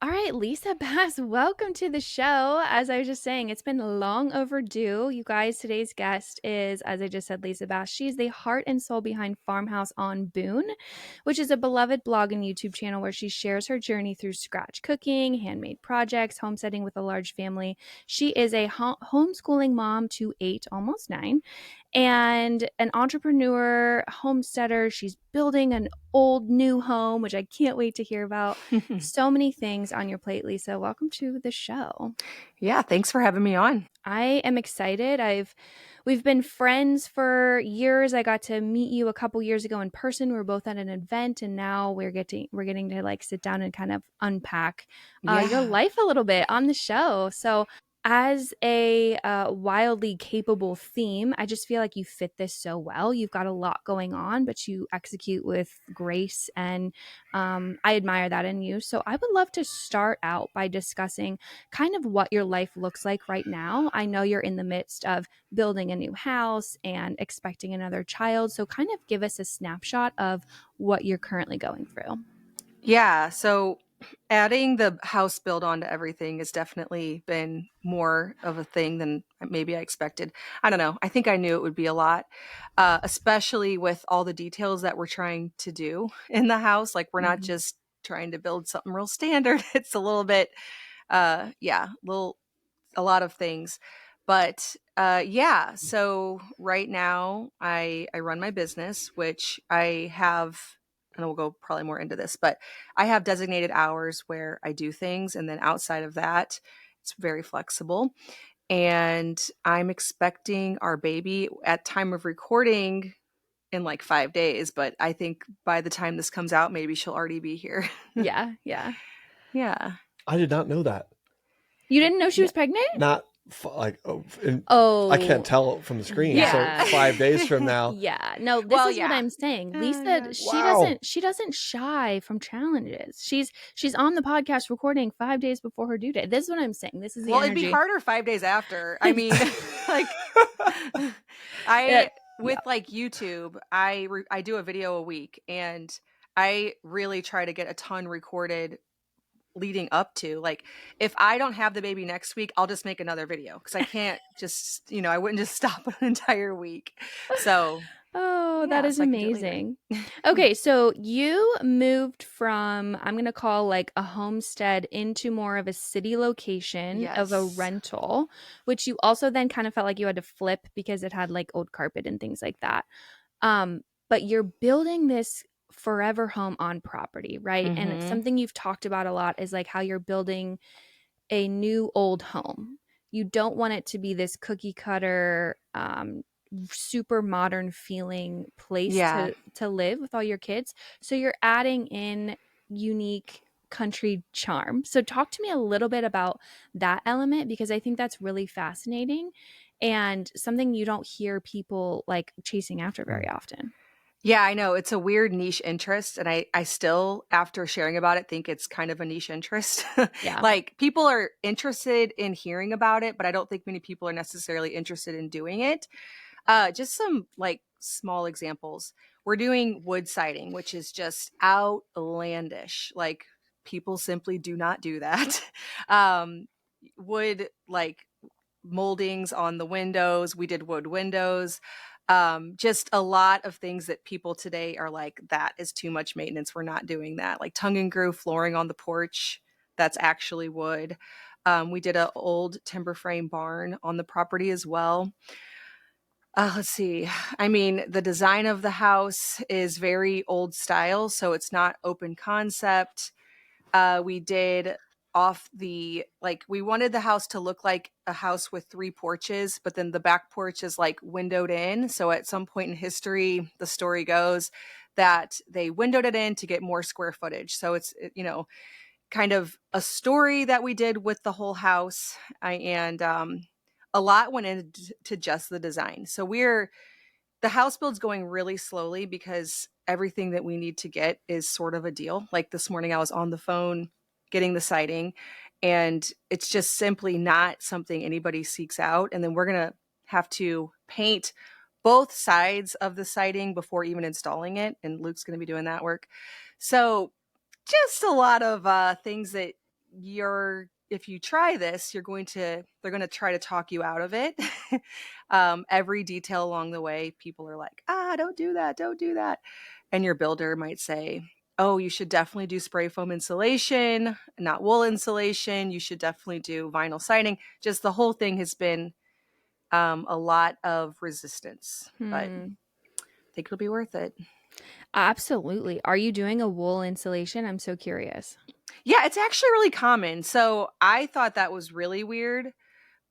All right, Lisa Bass, welcome to the show. As I was just saying, it's been long overdue. You guys, today's guest is, as I just said, Lisa Bass. She's the heart and soul behind Farmhouse on Boone, which is a beloved blog and YouTube channel where she shares her journey through scratch cooking, handmade projects, homesteading with a large family. She is a homeschooling mom to 8, almost 9, and an entrepreneur, homesteader. She's building an old new home, which I can't wait to hear about. So many things on your plate, Lisa. Welcome to the show. Yeah, thanks for having me on. I am excited. We've been friends for years. I got to meet you a couple years ago in person. We were both at an event, and now we're getting to like sit down and kind of unpack your life a little bit on the show. So as a wildly capable theme, I just feel like you fit this so well. You've got a lot going on, but you execute with grace, and I admire that in you. So I would love to start out by discussing kind of what your life looks like right now. I know you're in the midst of building a new house and expecting another child. So kind of give us a snapshot of what you're currently going through. Yeah, so adding the house build onto everything has definitely been more of a thing than maybe I expected. I don't know. I think I knew it would be a lot, especially with all the details that we're trying to do in the house. Like we're not just trying to build something real standard. It's a little bit, a lot of things. But yeah, so right now I run my business, which I have, and we'll go probably more into this, but I have designated hours where I do things. And then outside of that, it's very flexible. And I'm expecting our baby at time of recording in like 5 days. But I think by the time this comes out, maybe she'll already be here. Yeah, yeah. Yeah. I did not know that. You didn't know she was pregnant? Not I can't tell from the screen. Yeah. So 5 days from now. Yeah. No, this is what I'm saying. Lisa, she doesn't shy from challenges. She's on the podcast recording 5 days before her due date. This is what I'm saying. This is the energy. It'd be harder 5 days after. I mean, like with like YouTube, I do a video a week, and I really try to get a ton recorded leading up to, like, if I don't have the baby next week, I'll just make another video because I can't just, I wouldn't just stop an entire week. So that is amazing. Okay, so you moved from, I'm going to call like a homestead into more of a city location of a rental, which you also then kind of felt like you had to flip because it had like old carpet and things like that. But you're building this forever home on property, right? And it's something you've talked about a lot is like how you're building a new old home. You don't want it to be this cookie cutter, super modern feeling place to live with all your kids. So you're adding in unique country charm. So talk to me a little bit about that element, because I think that's really fascinating and something you don't hear people like chasing after very often. Yeah, I know. It's a weird niche interest. And I still, after sharing about it, think it's kind of a niche interest. Yeah. Like people are interested in hearing about it, but I don't think many people are necessarily interested in doing it. Just some like small examples. We're doing wood siding, which is just outlandish. Like people simply do not do that. Wood, like moldings on the windows. We did wood windows. Just a lot of things that people today are like, that is too much maintenance. We're not doing that. Like tongue and groove flooring on the porch. That's actually wood. We did an old timber frame barn on the property as well. Let's see. I mean, the design of the house is very old style, so it's not open concept. We did we wanted the house to look like a house with 3 porches, but then the back porch is like windowed in. So at some point in history, the story goes that they windowed it in to get more square footage. So it's, kind of a story that we did with the whole house. And a lot went into just the design. So the house build's going really slowly because everything that we need to get is sort of a deal. Like this morning I was on the phone getting the siding, and it's just simply not something anybody seeks out. And then we're going to have to paint both sides of the siding before even installing it. And Luke's going to be doing that work. So just a lot of things that if you try this, they're going to try to talk you out of it. Every detail along the way, people are like, don't do that, don't do that. And your builder might say, oh, you should definitely do spray foam insulation, not wool insulation. You should definitely do vinyl siding. Just the whole thing has been a lot of resistance, but I think it'll be worth it. Absolutely. Are you doing a wool insulation? I'm so curious. Yeah, it's actually really common. So I thought that was really weird,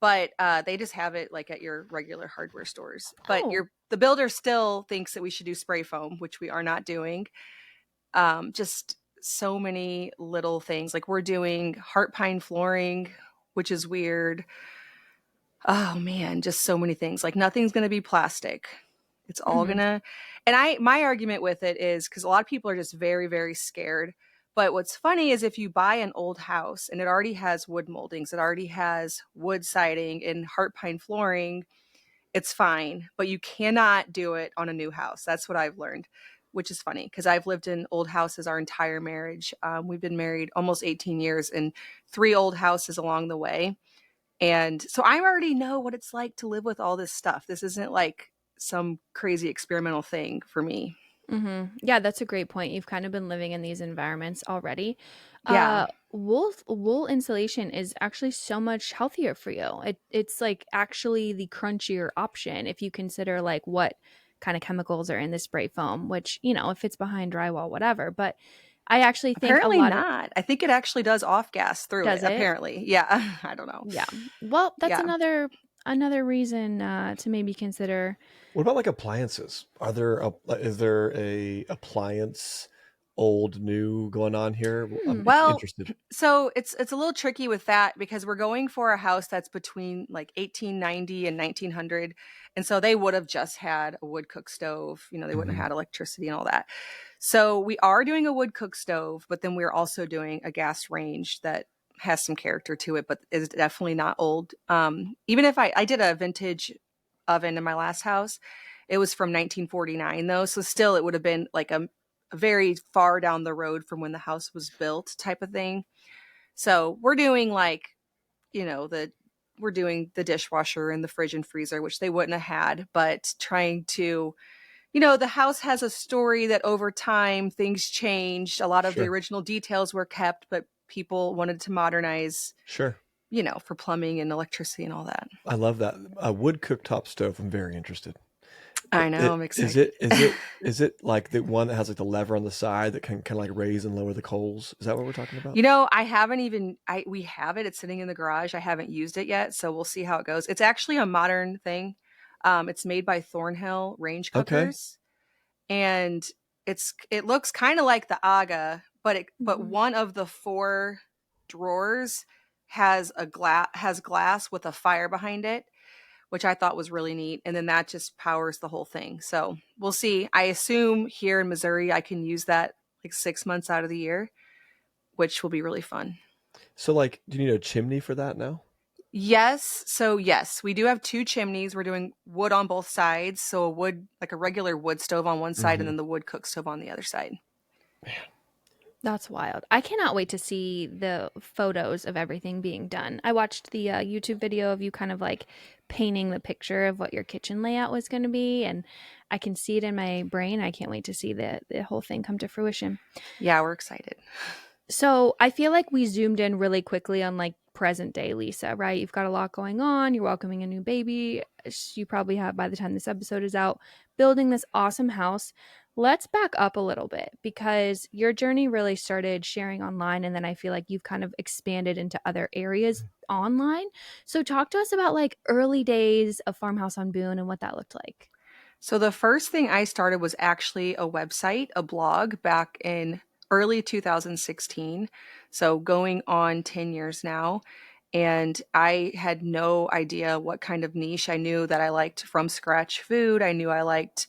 but they just have it like at your regular hardware stores. But Oh. the builder still thinks that we should do spray foam, which we are not doing. Just so many little things. Like we're doing heart pine flooring, which is weird. Oh man, just so many things. Like nothing's going to be plastic. It's all gonna, and my argument with it is because a lot of people are just very, very scared. But what's funny is if you buy an old house and it already has wood moldings, it already has wood siding and heart pine flooring, it's fine. But you cannot do it on a new house. That's what I've learned, which is funny because I've lived in old houses our entire marriage. We've been married almost 18 years and 3 old houses along the way. And so I already know what it's like to live with all this stuff. This isn't like some crazy experimental thing for me. Yeah, that's a great point. You've kind of been living in these environments already. Yeah. Wool insulation is actually so much healthier for you. It's like actually the crunchier option if you consider like what kind of chemicals are in the spray foam, which, if it's behind drywall, whatever. But I actually think a Apparently lot of not. I think it actually does off gas through it, does it? apparently. Yeah. I don't know. Yeah. Well, that's Yeah. another reason to maybe consider. What about like appliances? Is there a appliance old new going on here? I'm Well, interested. so it's a little tricky with that because we're going for a house that's between like 1890 and 1900. And so they would have just had a wood cook stove. They wouldn't have had electricity and all that. So we are doing a wood cook stove, but then we're also doing a gas range that has some character to it, but is definitely not old. Even if I did a vintage oven in my last house, it was from 1949 though. So still it would have been like a very far down the road from when the house was built type of thing. So we're doing like, we're doing the dishwasher and the fridge and freezer, which they wouldn't have had, but trying to, the house has a story that over time things changed. A lot of the Sure. original details were kept, but people wanted to modernize, Sure. for plumbing and electricity and all that. I love that. A wood cooktop stove. I'm very interested. I know, I'm excited. Is it like the one that has like the lever on the side that can kind of like raise and lower the coals? Is that what we're talking about? I haven't even we have it. It's sitting in the garage. I haven't used it yet, so we'll see how it goes. It's actually a modern thing. It's made by Thornhill Range Cookers, and it looks kind of like the Aga, but one of the 4 drawers has glass with a fire behind it, which I thought was really neat. And then that just powers the whole thing. So we'll see. I assume here in Missouri, I can use that like 6 months out of the year, which will be really fun. So like, do you need a chimney for that now? Yes. So yes, we do have 2 chimneys. We're doing wood on both sides. So like a regular wood stove on one side and then the wood cook stove on the other side. Man. That's wild. I cannot wait to see the photos of everything being done. I watched the YouTube video of you kind of like painting the picture of what your kitchen layout was going to be, and I can see it in my brain. I can't wait to see the whole thing come to fruition. Yeah, we're excited. So I feel like we zoomed in really quickly on like present day Lisa, right? You've got a lot going on. You're welcoming a new baby. You probably have, by the time this episode is out, building this awesome house. Let's back up a little bit because your journey really started sharing online, and then I feel like you've kind of expanded into other areas online. So talk to us about like early days of Farmhouse on Boone and what that looked like. So the first thing I started was actually a website, a blog back in early 2016. So going on 10 years now. And I had no idea what kind of niche. I knew that I liked from scratch food. I knew I liked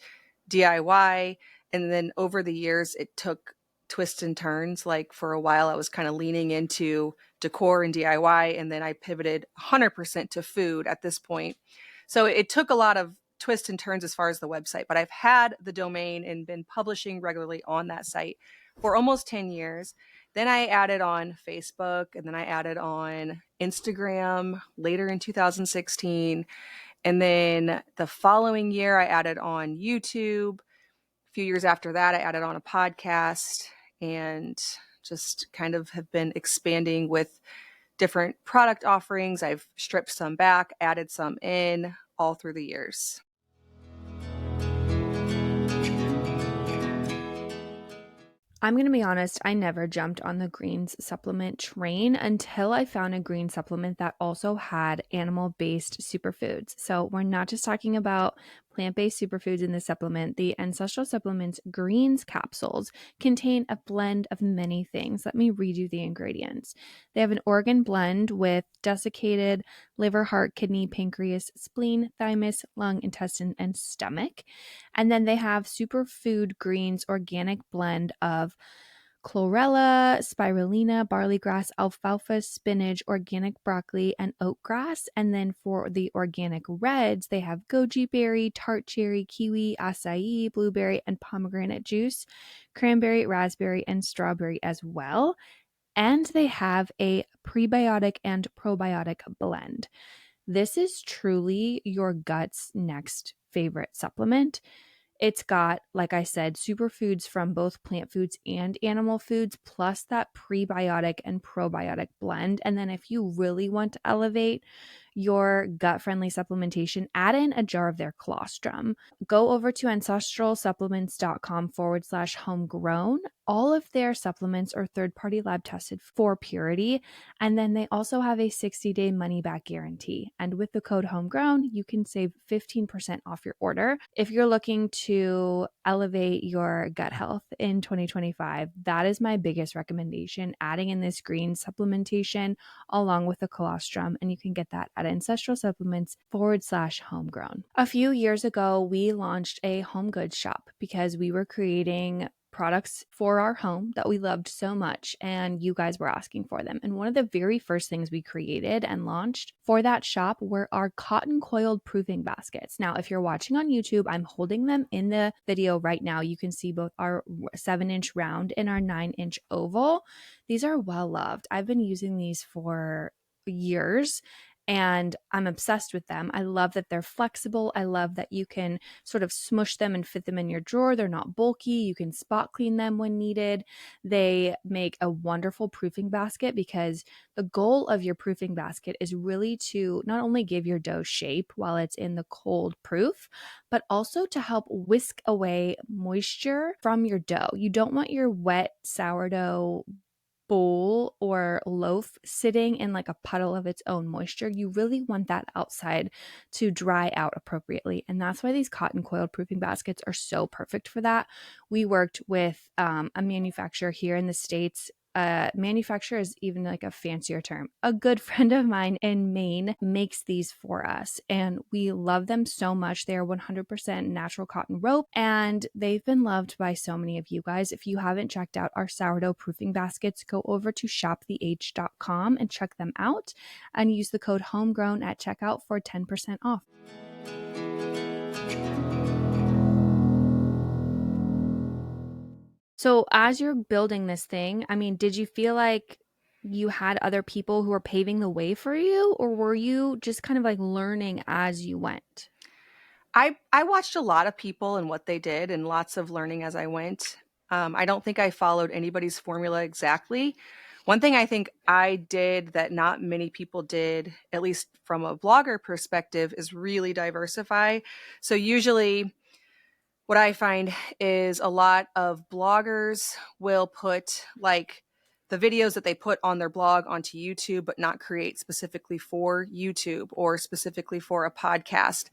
DIY. And then over the years, it took twists and turns. Like for a while, I was kind of leaning into decor and DIY. And then I pivoted 100% to food at this point. So it took a lot of twists and turns as far as the website, but I've had the domain and been publishing regularly on that site for almost 10 years. Then I added on Facebook, and then I added on Instagram later in 2016. And then the following year, I added on YouTube. A few years after that, I added on a podcast, and just kind of have been expanding with different product offerings. I've stripped some back, added some in, all through the years. I'm going to be honest, I never jumped on the greens supplement train until I found a green supplement that also had animal-based superfoods. So we're not just talking about plant-based superfoods in the supplement. The Ancestral Supplements Greens capsules contain a blend of many things. Let me read you the ingredients. They have an organ blend with desiccated liver, heart, kidney, pancreas, spleen, thymus, lung, intestine, and stomach. And then they have Superfood Greens organic blend of chlorella, spirulina, barley grass, alfalfa, spinach, organic broccoli, and oatgrass. And then for the organic reds, they have goji berry, tart cherry, kiwi, acai, blueberry, and pomegranate juice, cranberry, raspberry, and strawberry as well. And they have a prebiotic and probiotic blend. This is truly your gut's next favorite supplement. It's got, like I said, superfoods from both plant foods and animal foods, plus that prebiotic and probiotic blend. And then if you really want to elevate your gut-friendly supplementation, add in a jar of their colostrum. Go over to ancestralsupplements.com/homegrown. All of their supplements are third-party lab tested for purity. And then they also have a 60-day money-back guarantee. And with the code Homegrown, you can save 15% off your order. If you're looking to elevate your gut health in 2025, that is my biggest recommendation, adding in this green supplementation along with the colostrum. And you can get that at ancestralsupplements.com/homegrown. A few years ago, we launched a home goods shop because we were creating products for our home that we loved so much, and you guys were asking for them. And one of the very first things we created and launched for that shop were our cotton coiled proofing baskets. Now, if you're watching on YouTube, I'm holding them in the video right now. You can see both our 7-inch round and our 9-inch oval. These are well loved. I've been using these for years, and I'm obsessed with them. I love that they're flexible. I love that you can sort of smush them and fit them in your drawer. They're not bulky. You can spot clean them when needed. They make a wonderful proofing basket because the goal of your proofing basket is really to not only give your dough shape while it's in the cold proof, but also to help whisk away moisture from your dough. You don't want your wet sourdough bowl or loaf sitting in like a puddle of its own moisture. You really want that outside to dry out appropriately. And that's why these cotton coiled proofing baskets are so perfect for that. We worked with a manufacturer here in the States. Manufacturer is even like a fancier term. A good friend of mine in Maine makes these for us, and we love them so much. They are 100% natural cotton rope, and they've been loved by so many of you guys. If you haven't checked out our sourdough proofing baskets, go over to shoptheH.com and check them out, and use the code Homegrown at checkout for 10% off. So as you're building this thing, I mean, did you feel like you had other people who were paving the way for you, or were you just kind of like learning as you went? I watched a lot of people and what they did, and lots of learning as I went. I don't think I followed anybody's formula exactly. One thing I think I did that not many people did, at least from a blogger perspective, is really diversify. So usually what I find is a lot of bloggers will put like the videos that they put on their blog onto YouTube, but not create specifically for YouTube or specifically for a podcast.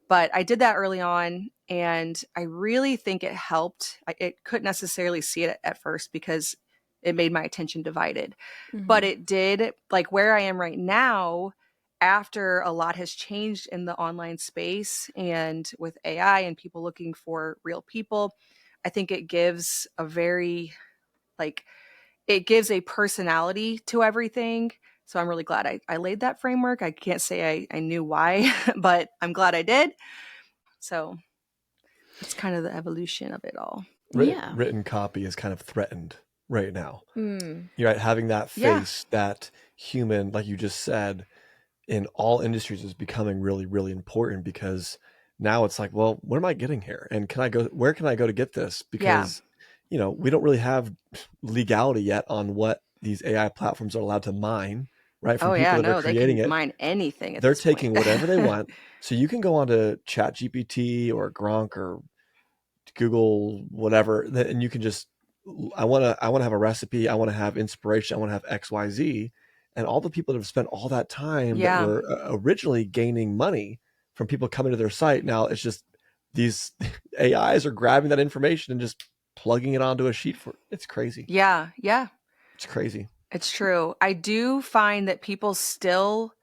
But I did that early on, and I really think it helped. It couldn't necessarily see it at first because it made my attention divided. But it did, like where I am right now, after a lot has changed in the online space and with AI and people looking for real people, I think it gives a very, like, it gives a personality to everything. So I'm really glad I laid that framework. I can't say I knew why, but I'm glad I did. So it's kind of the evolution of it all. Yeah. Written copy is kind of threatened. right now. Mm. You're right, having that Yeah. face, that human, like you just said, in all industries is becoming really, really important, because now it's like, well, what am I getting here? And where can I go to get this? Yeah. Because, we don't really have legality yet on what these AI platforms are allowed to mine, right? From Oh people yeah, that are no, they creating can it. mine anything at They're this point. taking whatever they want. So you can go onto Chat GPT or Gronk or Google, whatever, and you can just, I want to have a recipe. I want to have inspiration. I want to have XYZ. And all the people that have spent all that time that Yeah. were originally gaining money from people coming to their site, now it's just these AIs are grabbing that information and just plugging it onto a sheet it's crazy. Yeah. Yeah. It's crazy. It's true. I do find that people still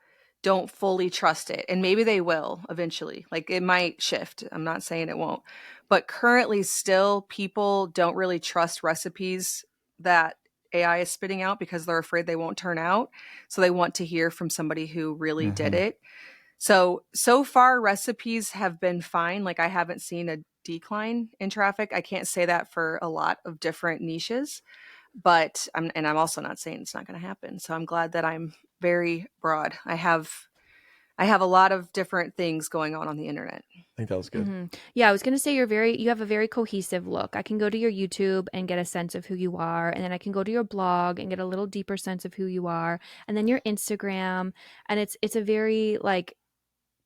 don't fully trust it, and maybe they will eventually. Like it might shift. I'm not saying it won't. But currently still people don't really trust recipes that AI is spitting out because they're afraid they won't turn out. So they want to hear from somebody who really did Mm-hmm. it. So far recipes have been fine. Like I haven't seen a decline in traffic. I can't say that for a lot of different niches, but I'm also not saying it's not going to happen. So I'm glad that I'm very broad. I have a lot of different things going on the internet. I think that was good. Hmm. Yeah, I was gonna say you have a very cohesive look. I can go to your YouTube and get a sense of who you are, and then I can go to your blog and get a little deeper sense of who you are, and then your Instagram, and it's a very like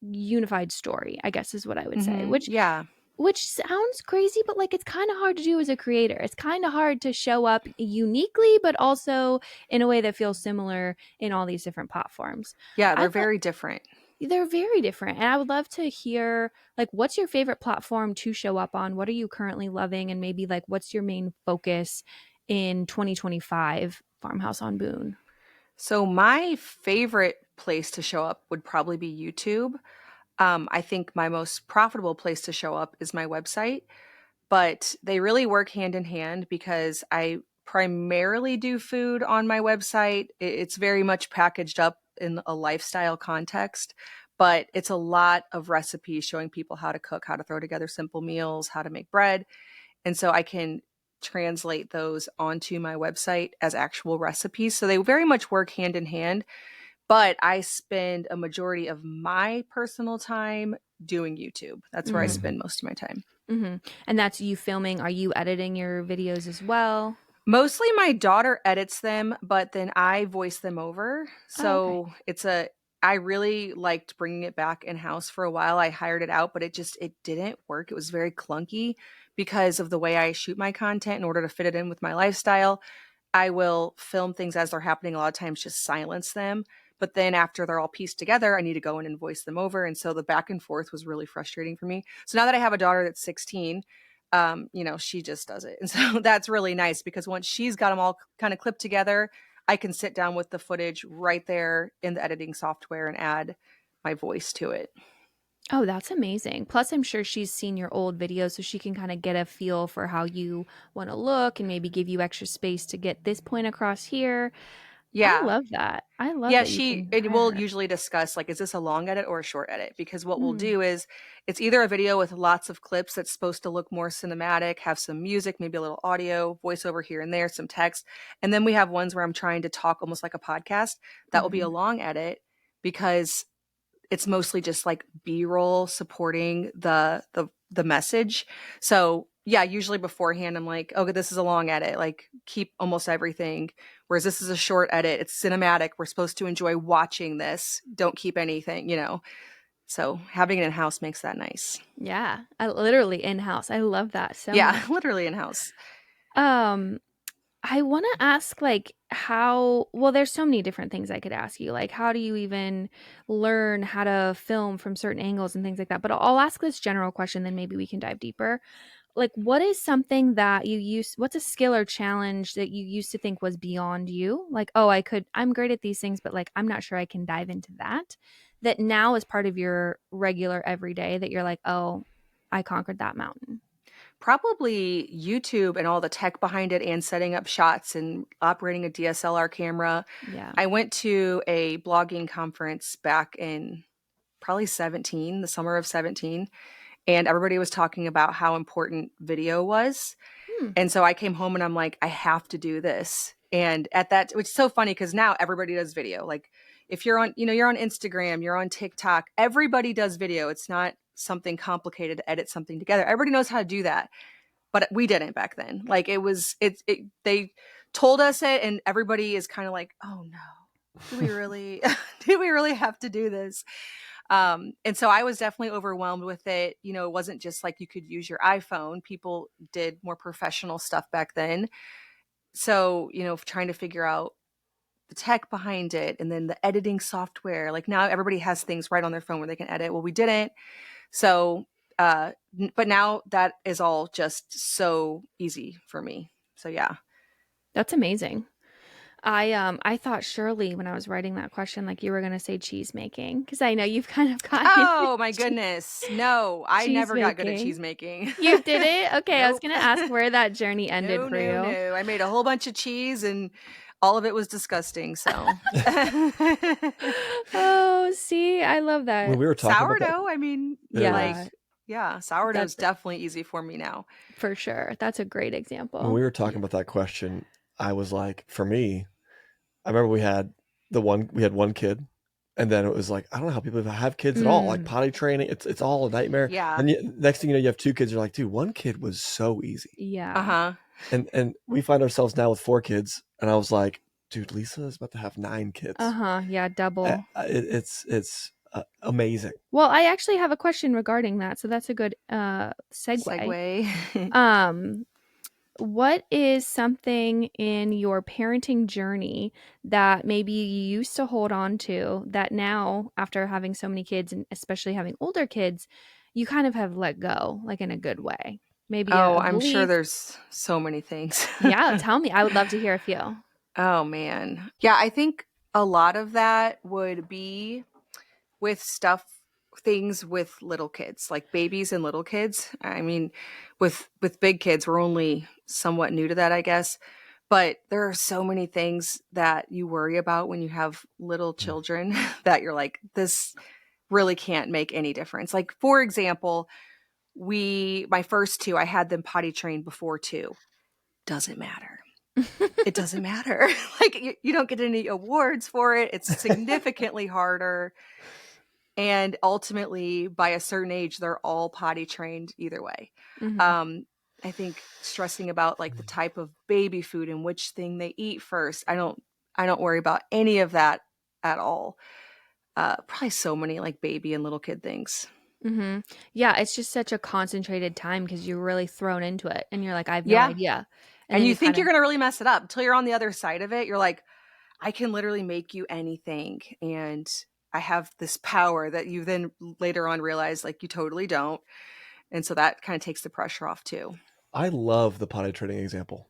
unified story, I guess is what I would say. Mm-hmm. Yeah. Which sounds crazy, but like it's kind of hard to do as a creator. It's kind of hard to show up uniquely, but also in a way that feels similar in all these different platforms. Yeah, they're I'd very different. They're very different. And I would love to hear like what's your favorite platform to show up on? What are you currently loving? And maybe like what's your main focus in 2025 Farmhouse on Boone? So my favorite place to show up would probably be YouTube. I think my most profitable place to show up is my website, but they really work hand in hand because I primarily do food on my website. It's very much packaged up in a lifestyle context, but it's a lot of recipes showing people how to cook, how to throw together simple meals, how to make bread. And so I can translate those onto my website as actual recipes. So they very much work hand in hand, but I spend a majority of my personal time doing YouTube. That's where I Mm-hmm. spend most of my time. Mm-hmm. And that's you filming. Are you editing your videos as well? Mostly my daughter edits them, but then I voice them over. Oh, okay. So I really liked bringing it back in house for a while. I hired it out, but it didn't work. It was very clunky because of the way I shoot my content in order to fit it in with my lifestyle. I will film things as they're happening. A lot of times just silence them. But then after they're all pieced together, I need to go in and voice them over. And so the back and forth was really frustrating for me. So now that I have a daughter that's 16, she just does it. And so that's really nice because once she's got them all kind of clipped together, I can sit down with the footage right there in the editing software and add my voice to it. Oh, that's amazing. Plus, I'm sure she's seen your old videos, so she can kind of get a feel for how you want to look and maybe give you extra space to get this point across here. I Yeah. love that. I love Yeah, that you can it hire will her. usually discuss like, is this a long edit or a short edit? Because what we'll Mm, do is it's either a video with lots of clips that's supposed to look more cinematic, have some music, maybe a little audio, voiceover here and there, some text. And then we have ones where I'm trying to talk almost like a podcast. That will be a mhm. long edit because it's mostly just like B-roll supporting the message. So yeah, usually beforehand I'm like, okay, this is a long edit. Like keep almost everything. Whereas this is a short edit. It's cinematic. We're supposed to enjoy watching this. Don't keep anything. So having it in house makes that nice. Yeah, I literally in-house. I love that so Yeah, much. literally in house. Um, I want to ask like how, well, there's so many different things I could ask you. Like how do you even learn how to film from certain angles and things like that? But I'll ask this general question, then maybe we can dive deeper. Like what is something that what's a skill or challenge that you used to think was beyond you? Like, oh, I'm great at these things, but like I'm not sure I can dive into that now is part of your regular everyday that you're like, oh, I conquered that mountain. Probably YouTube and all the tech behind it and setting up shots and operating a DSLR camera. Yeah. I went to a blogging conference back in probably 17, the summer of 17, and everybody was talking about how important video was. Hmm. And so I came home and I'm like, I have to do this. And at that, which is so funny because now everybody does video. Like if you're on, you're on Instagram, you're on TikTok, everybody does video. It's not something complicated to edit something together. Everybody knows how to do that. But we didn't back then. Like they told us it and everybody is kind of like, oh no, do we really, do we really have to do this? And so I was definitely overwhelmed with it. It wasn't just like you could use your iPhone. People did more professional stuff back then. So, trying to figure out the tech behind it and then the editing software. Like now everybody has things right on their phone where they can edit. Well, we didn't. So, but now that is all just so easy for me. So yeah. That's amazing. I thought surely when I was writing that question, like you were gonna say cheese making, because I know you've kind of gotten into Oh my goodness. No, I cheese never got good at making. cheese making. You did it? Okay, I was Nope. gonna ask where that journey ended No, for no, you. no. I made a whole bunch of cheese and all of it was disgusting. So Oh, see, I love When that. we were talking about that, sourdough, I mean, it like, Yeah, is. yeah, sourdough is that's definitely easy for me now. for sure. That's a great When example. we were talking about that question, I was like, for me, I remember we had one kid, and then it was like, I don't know how people have kids at all. Like Mm, potty training, it's all a nightmare. Yeah. Then next thing you know, you have two kids. You're like, dude, one kid was so easy. yeah. Uh-huh. And we find ourselves now with four kids, and I was like, dude, Lisa is about to have 9 kids. Uh-huh. Yeah, double. It's amazing. Well, I actually have a question regarding that, so that's a good segue. Segue. Um, what is something in your parenting journey that maybe you used to hold on to that now, after having so many kids and especially having older kids, you kind of have let go, like in a good way? Maybe Oh, a I'm sure belief. there's so many things. Yeah, tell me. I would love to hear a few. Oh man. Yeah, I think a lot of that would be with things with little kids, like babies and little kids. I mean, with big kids, we're only somewhat new to that, I guess. But there are so many things that you worry about when you have little Mm. children that you're like, this really can't make any difference. Like, for example, my first two, I had them potty trained before two. Doesn't matter. It doesn't matter. Like you don't get any awards for it. It's significantly harder. And ultimately, by a certain age, they're all potty trained either way. Hmm. Um, I think stressing about like the type of baby food and which thing they eat first. I don't worry about any of that at all. Probably so many like baby and little kid things. Hmm. Yeah, it's just such a concentrated time because you're really thrown into it and you're like, I have no Yeah. idea. And And then you you kind think of, you're going to really mess it up until you're on the other side of it. You're like, I can literally make you anything. And I have this power that you then later on realize like you totally don't. And so that kind of takes the pressure off too. I love the potty training example.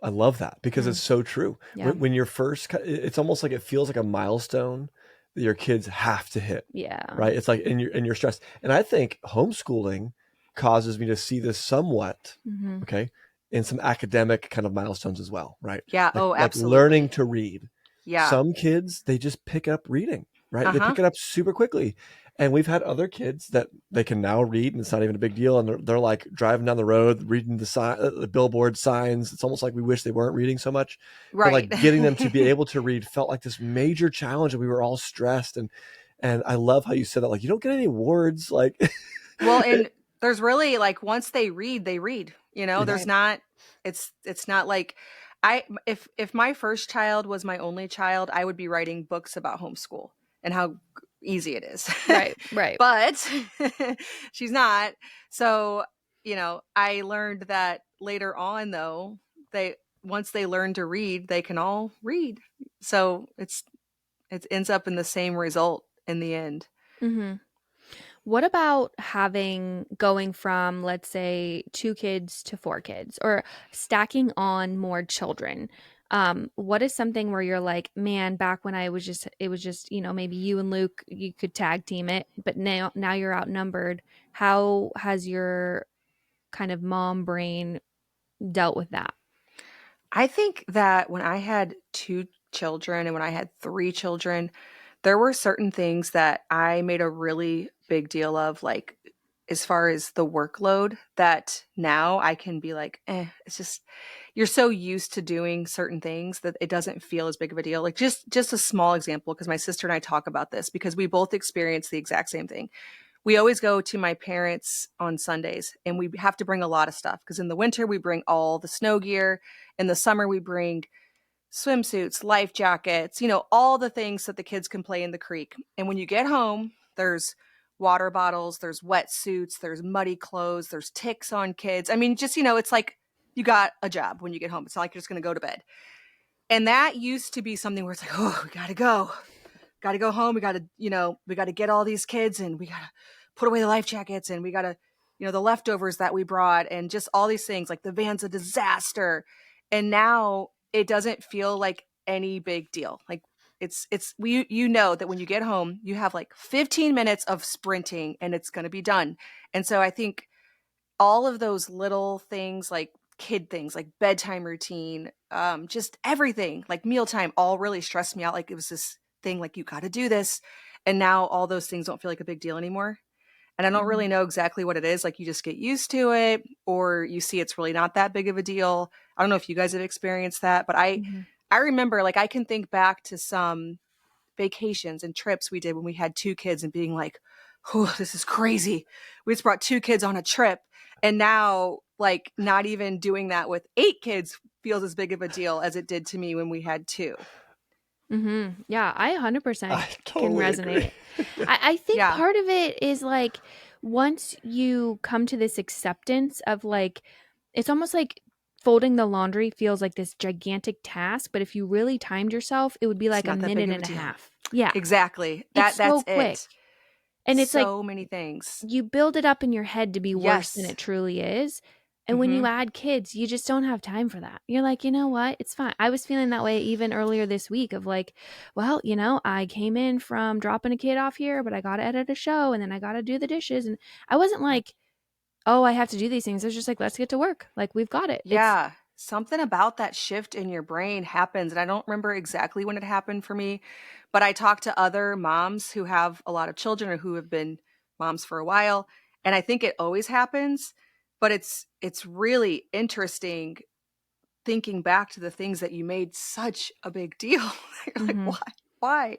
I love that because it's mm, so true. yeah, When you're first, it's almost like it feels like a milestone that your kids have to hit, yeah. right? It's like, and you're stressed. And I think homeschooling causes me to see this somewhat, Hmm. okay, in some academic kind of milestones as well, right? Yeah. Like Oh, learning absolutely. to read. Yeah. Some kids, they just pick up reading, right? They Uh-huh. pick it up super quickly. And we've had other kids that they can now read and it's not even a big deal. And they're like driving down the road, reading the billboard signs. It's almost like we wish they weren't reading so much, but Right. like getting them to be able to read felt like this major challenge and we were all stressed. And I love how you said that, like, you don't get any awards. Like, Well, and there's really like once they read, they read. There's Right. not it's not like if my first child was my only child, I would be writing books about homeschool and how easy it is. Right. Right. But she's not. So, I learned that later on though, they once they learn to read, they can all read. So it ends up in the same result in the end. Hmm. What about going from, let's say, 2 kids to 4 kids or stacking on more children? What is something where you're like, man, back when it was just, maybe you and Luke, you could tag team it, but now you're outnumbered. How has your kind of mom brain dealt with that? I think that when I had two children and when I had three children, there were certain things that I made a really big deal of, like as far as the workload, that now I can be like, it's just, you're so used to doing certain things that it doesn't feel as big of a deal. Like just a small example, because my sister and I talk about this because we both experience the exact same thing. We always go to my parents on Sundays, and we have to bring a lot of stuff because in the winter we bring all the snow gear. In the summer we bring swimsuits, life jackets, all the things that the kids can play in the creek. And when you get home, there's water bottles, there's wetsuits, there's muddy clothes, there's ticks on kids. I mean, just, it's like you got a job when you get home. It's not like you're just going to go to bed. And that used to be something where it's like, oh, we got to go home. We got to get all these kids, and we got to put away the life jackets, and we got to, the leftovers that we brought, and just all these things, like the van's a disaster. And now it doesn't feel like any big deal. Like it's that when you get home, you have like 15 minutes of sprinting and it's going to be done. And so I think all of those little things, like kid things, like bedtime routine, just everything, like mealtime, all really stressed me out. Like it was this thing, like you got to do this. And now all those things don't feel like a big deal anymore. And I don't really know exactly what it is. Like you just get used to it, or you see it's really not that big of a deal. I don't know if you guys have experienced that, but I remember, like, I can think back to some vacations and trips we did when we had 2 kids and being like, oh, this is crazy. We just brought 2 kids on a trip. And now, like, not even doing that with 8 kids feels as big of a deal as it did to me when we had 2. Yeah, I 100% totally can resonate. I think part of it is like once you come to this acceptance of like, it's almost like folding the laundry feels like this gigantic task, but if you really timed yourself, it would be like a minute and a half. Yeah, exactly. That's so quick. It. And it's like so many things. You build it up in your head to be worse than it truly is. And when you add kids, you just don't have time for that. You're like, you know what? It's fine. I was feeling that way even earlier this week of like, well, I came in from dropping a kid off here, but I got to edit a show and then I got to do the dishes. And I wasn't like, oh, I have to do these things. I was just like, let's get to work. Like, we've got it. Yeah. Something about that shift in your brain happens. And I don't remember exactly when it happened for me, but I talked to other moms who have a lot of children or who have been moms for a while. And I think it always happens, but it's really interesting thinking back to the things that you made such a big deal. You're like, why?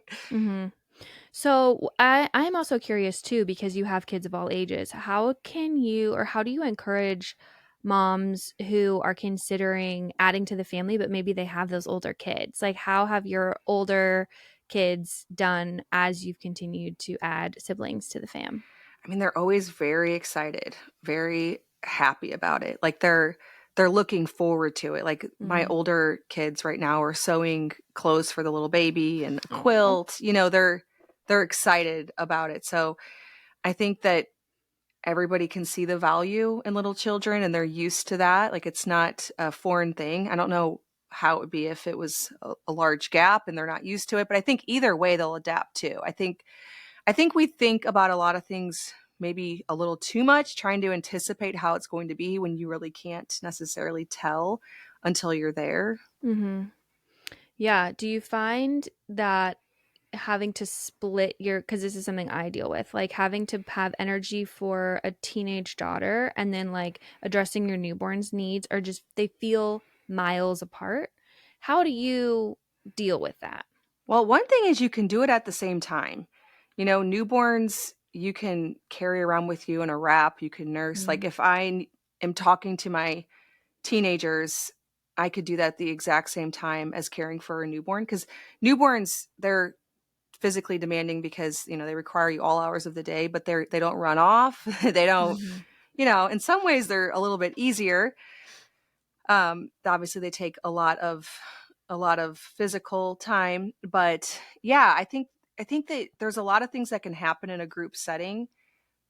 So I'm also curious too, because you have kids of all ages. How do you encourage moms who are considering adding to the family, but maybe they have those older kids? Like, how have your older kids done as you've continued to add siblings to the fam? I mean, they're always very excited, very happy about it. Like they're looking forward to it. Like my older kids right now are sewing clothes for the little baby and a quilt. They're excited about it. So I think that everybody can see the value in little children and they're used to that. Like it's not a foreign thing. I don't know how it would be if it was a large gap and they're not used to it, but I think either way they'll adapt too. I think we think about a lot of things maybe a little too much, trying to anticipate how it's going to be when you really can't necessarily tell until you're there. Yeah. Do you find that having to split because this is something I deal with, like having to have energy for a teenage daughter and then like addressing your newborn's needs are just, they feel miles apart. How do you deal with that? Well, one thing is you can do it at the same time. Newborns, you can carry around with you in a wrap, you can nurse. Like if I am talking to my teenagers, I could do that at the exact same time as caring for a newborn, because newborns, they're physically demanding because they require you all hours of the day, but they don't run off. They don't in some ways they're a little bit easier. Obviously they take a lot of physical time, but yeah, I think that there's a lot of things that can happen in a group setting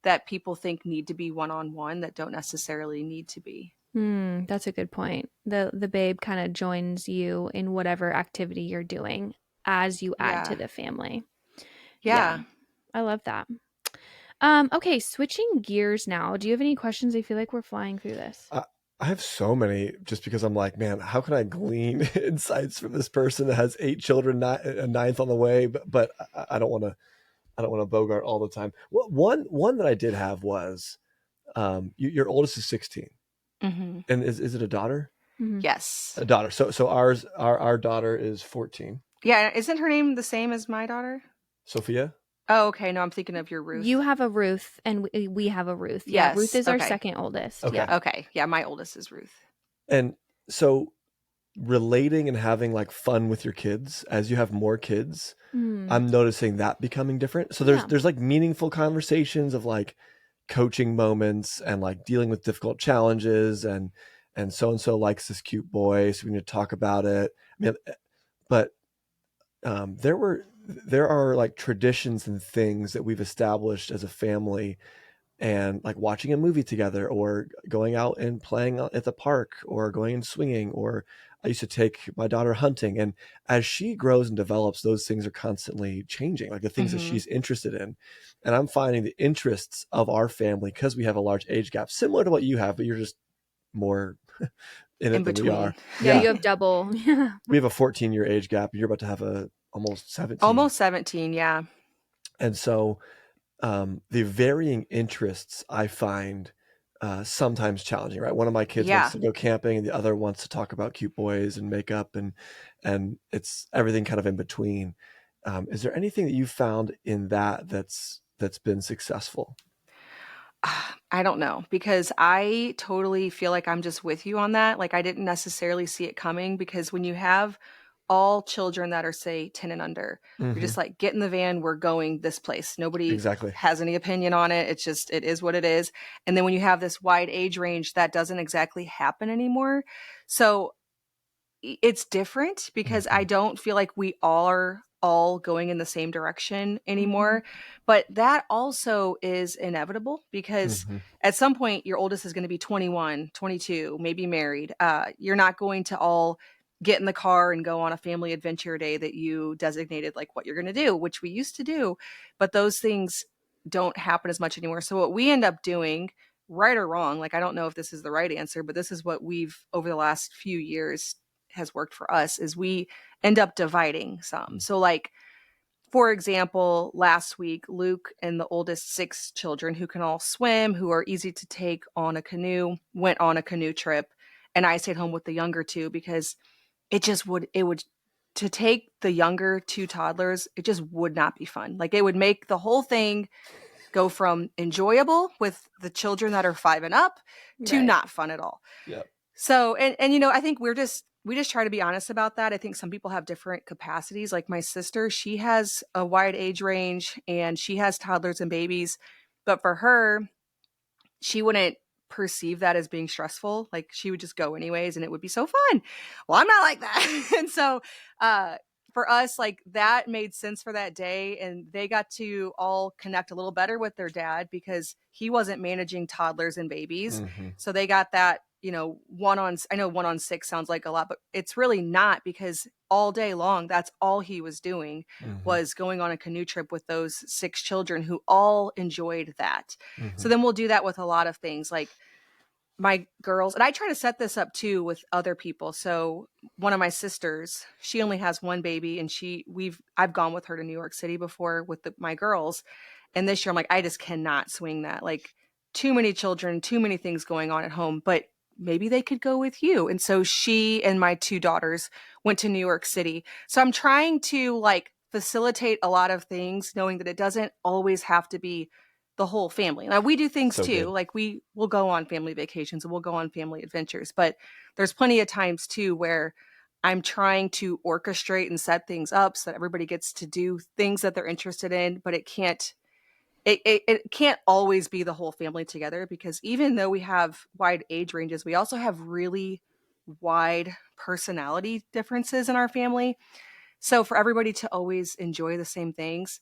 that people think need to be one-on-one that don't necessarily need to be. That's a good point. The babe kind of joins you in whatever activity you're doing as you add to the family. Yeah. I love that. Okay, switching gears now. Do you have any questions? I feel like we're flying through this. I have so many, just because I'm like, man, how can I glean insights from this person that has 8 children, a ninth on the way? But I don't want to bogart all the time. Well, one that I did have was, Your oldest is 16. Mm-hmm. And is it a daughter? Mm-hmm. Yes. A daughter. So our daughter is 14. Yeah, isn't her name the same as my daughter? Sophia? Oh, okay. No, I'm thinking of your Ruth. You have a Ruth, and we have a Ruth. Yeah, Ruth Yes. is our Okay. second oldest. Okay. Yeah. Okay. Yeah, my oldest is Ruth. And so relating and having like fun with your kids as you have more kids, I'm noticing that becoming different. So there's like meaningful conversations of like coaching moments and like dealing with difficult challenges and so likes this cute boy, so we need to talk about it. I mean, but there are like traditions and things that we've established as a family, and like watching a movie together or going out and playing at the park or going and swinging, or I used to take my daughter hunting. And as she grows and develops, those things are constantly changing, like the things that she's interested in. And I'm finding the interests of our family, because we have a large age gap, similar to what you have, but you're just more in it than we are. Yeah, you have double. Yeah. We have a 14-year age gap. You're about to have a almost 17. Almost 17, yeah. And so the varying interests I find sometimes challenging, right? One of my kids wants to go camping and the other wants to talk about cute boys and makeup, and it's everything kind of in between. Is there anything that you found in that's been successful? I don't know, because I totally feel like I'm just with you on that. Like I didn't necessarily see it coming, because when you have all children that are, say, 10 and under, you're just like, get in the van, we're going this place. Nobody has any opinion on it. It's just, it is what it is. And then when you have this wide age range, that doesn't exactly happen anymore. So it's different, because I don't feel like we are all going in the same direction anymore. But that also is inevitable, because at some point your oldest is going to be 21, 22, maybe married. You're not going to all get in the car and go on a family adventure day that you designated like what you're going to do, which we used to do. But those things don't happen as much anymore. So what we end up doing, right or wrong, like I don't know if this is the right answer, but this is what we've over the last few years has worked for us, is we end up dividing some. So like, for example, last week, Luke and the oldest 6 children who can all swim, who are easy to take on a canoe, went on a canoe trip. And I stayed home with the younger 2, because it would to take the younger 2 toddlers, it just would not be fun. Like it would make the whole thing go from enjoyable with the children that are 5 and up to not fun at all. Yeah. So, and you know, I think we just try to be honest about that. I think some people have different capacities. Like my sister, she has a wide age range and she has toddlers and babies, but for her, she wouldn't perceive that as being stressful. Like she would just go anyways and it would be so fun. Well, I'm not like that. And so, for us, like that made sense for that day. And they got to all connect a little better with their dad, because he wasn't managing toddlers and babies. So they got that, you know, I know 1 on 6 sounds like a lot, but it's really not, because all day long, that's all he was doing was going on a canoe trip with those 6 children who all enjoyed that. So then we'll do that with a lot of things, like my girls, and I try to set this up too with other people. So one of my sisters, she only has 1 baby, and I've gone with her to New York City before with my girls. And this year I'm like, I just cannot swing that. Like too many children, too many things going on at home, but maybe they could go with you. And so she and my 2 daughters went to New York City. So I'm trying to like facilitate a lot of things, knowing that it doesn't always have to be the whole family. Now we do things too. Like we will go on family vacations and we'll go on family adventures, but there's plenty of times too where I'm trying to orchestrate and set things up so that everybody gets to do things that they're interested in, but it can't always be the whole family together, because even though we have wide age ranges, we also have really wide personality differences in our family. So for everybody to always enjoy the same things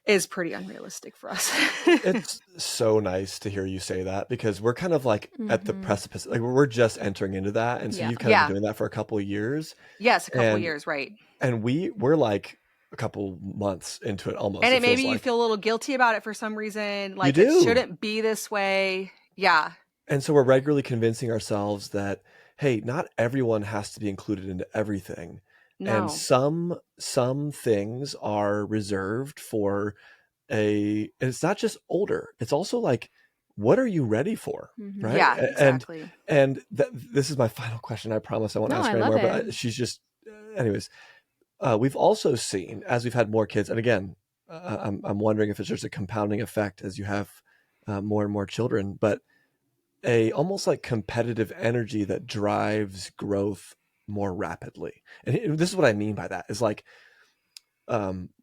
is pretty unrealistic for us. It's so nice to hear you say that, because we're kind of like at the precipice, like we're just entering into that. And so you've kind of been doing that for a couple of years. Yes, a couple of years, right. And we're like a couple months into it almost. And maybe you feel a little guilty about it for some reason. Like you do. It shouldn't be this way. Yeah. And so we're regularly convincing ourselves that, hey, not everyone has to be included into everything. No. And some things are reserved for and it's not just older. It's also like what are you ready for? Mm-hmm. Right. Yeah, exactly. This is my final question. I promise I won't No, ask I her love anymore, but it. she's just, anyways, we've also seen as we've had more kids, and again, I'm wondering if it's just a compounding effect as you have more and more children, but a almost like competitive energy that drives growth more rapidly. And this is what I mean by that is like,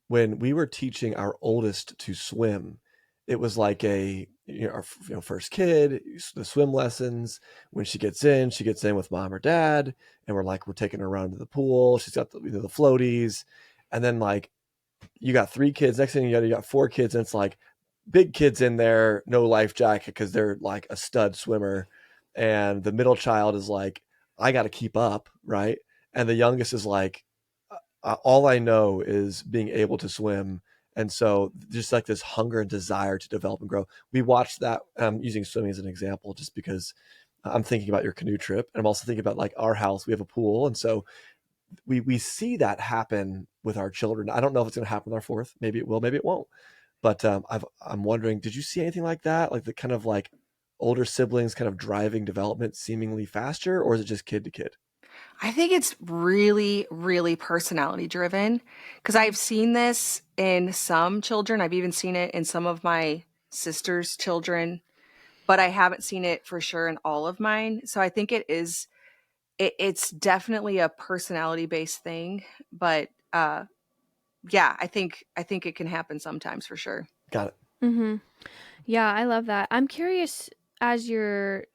when we were teaching our oldest to swim, it was like our first kid, the swim lessons. When she gets in with mom or dad, and we're taking her around to the pool. She's got the floaties, and then like you got three kids. Next thing you got four kids, and it's like big kids in there, no life jacket because they're like a stud swimmer, and the middle child is like, I got to keep up, right? And the youngest is like, all I know is being able to swim. And so just like this hunger and desire to develop and grow. We watched that, using swimming as an example, just because I'm thinking about your canoe trip. And I'm also thinking about like our house, we have a pool. And so we see that happen with our children. I don't know if it's going to happen with our fourth. Maybe it will, maybe it won't. But I'm wondering, did you see anything like that? Like the kind of like older siblings kind of driving development seemingly faster, or is it just kid to kid? I think it's really, really personality driven because I've seen this in some children. I've even seen it in some of my sister's children, but I haven't seen it for sure in all of mine. So I think it's definitely a personality based thing, but yeah, I think it can happen sometimes for sure. Got it. Mm-hmm. Yeah, I love that. I'm curious as you're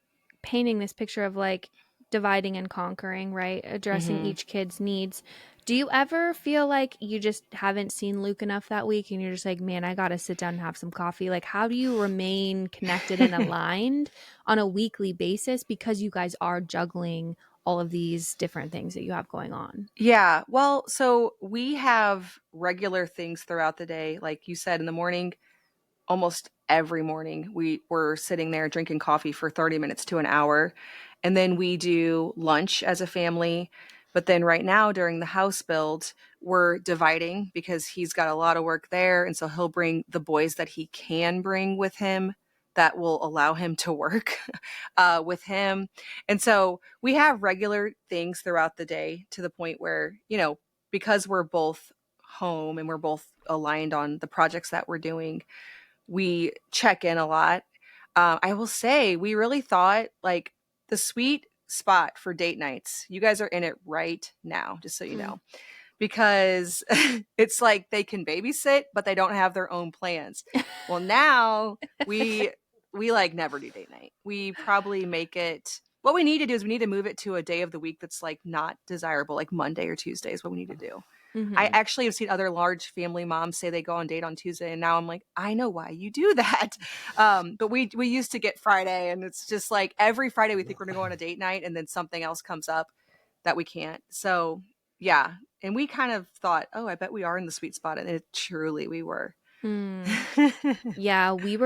painting this picture of like dividing and conquering, right? Addressing Hmm. each kid's needs. Do you ever feel like you just haven't seen Luke enough that week and you're just like, man, I got to sit down and have some coffee? Like, how do you remain connected and aligned on a weekly basis because you guys are juggling all of these different things that you have going on? Yeah, well, so we have regular things throughout the day. Like you said, in the morning, almost every morning we were sitting there drinking coffee for 30 minutes to an hour, and then we do lunch as a family. But then right now during the house build, we're dividing because he's got a lot of work there, and so he'll bring the boys that he can bring with him that will allow him to work with him. And so we have regular things throughout the day to the point where, because we're both home and we're both aligned on the projects that we're doing, we check in a lot. I will say we really thought like the sweet spot for date nights. You guys are in it right now, just so you Mm. know, because it's like they can babysit, but they don't have their own plans. Well, now we like never do date night. We probably make it. What we need to do is we need to move it to a day of the week that's like not desirable, like Monday or Tuesday is what we need to do. I Mm-hmm. actually have seen other large family moms say they go on date on Tuesday, and now I'm like, I know why you do that. But we used to get Friday, and it's just like every Friday we think we're gonna go on a date night, and then something else comes up that we can't. So yeah, and we kind of thought, oh, I bet we are in the sweet spot, and it truly we were. Mm. Yeah, we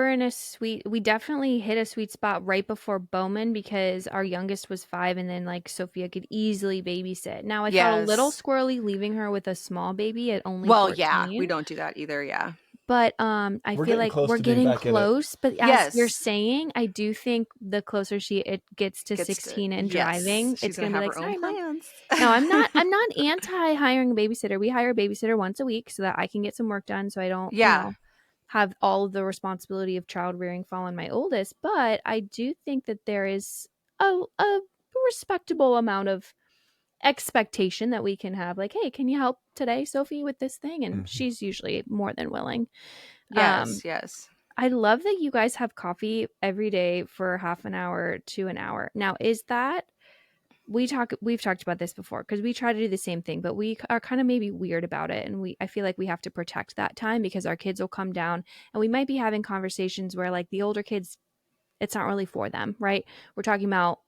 definitely hit a sweet spot right before Bowman because our youngest was 5 and then like Sophia could easily babysit. Now I felt a little Yes. squirrely leaving her with a small baby at only Well, yeah, we 14. don't do that either. Yeah. But I We're feel getting like close we're to being getting back in it. close, but as you're Yes. saying, I do think the closer it gets to Gets to 16 and yes. driving, She's it's gonna going to be have like, her own "Sorry, mom." plans. No, I'm not anti hiring a babysitter. We hire a babysitter once a week so that I can get some work done so I don't, Yeah. have all of the responsibility of child rearing fall on my oldest, but I do think that there is a respectable amount of expectation that we can have like, hey, can you help today, Sophie, with this thing? And Mhm. she's usually more than willing. um Yes. Yes. I love that you guys have coffee every day for half an hour to an hour. Now, is that we've talked about this before because we try to do the same thing, but we are kind of maybe weird about it, and I feel like we have to protect that time because our kids will come down and we might be having conversations where like the older kids, it's not really for them, right? We're talking about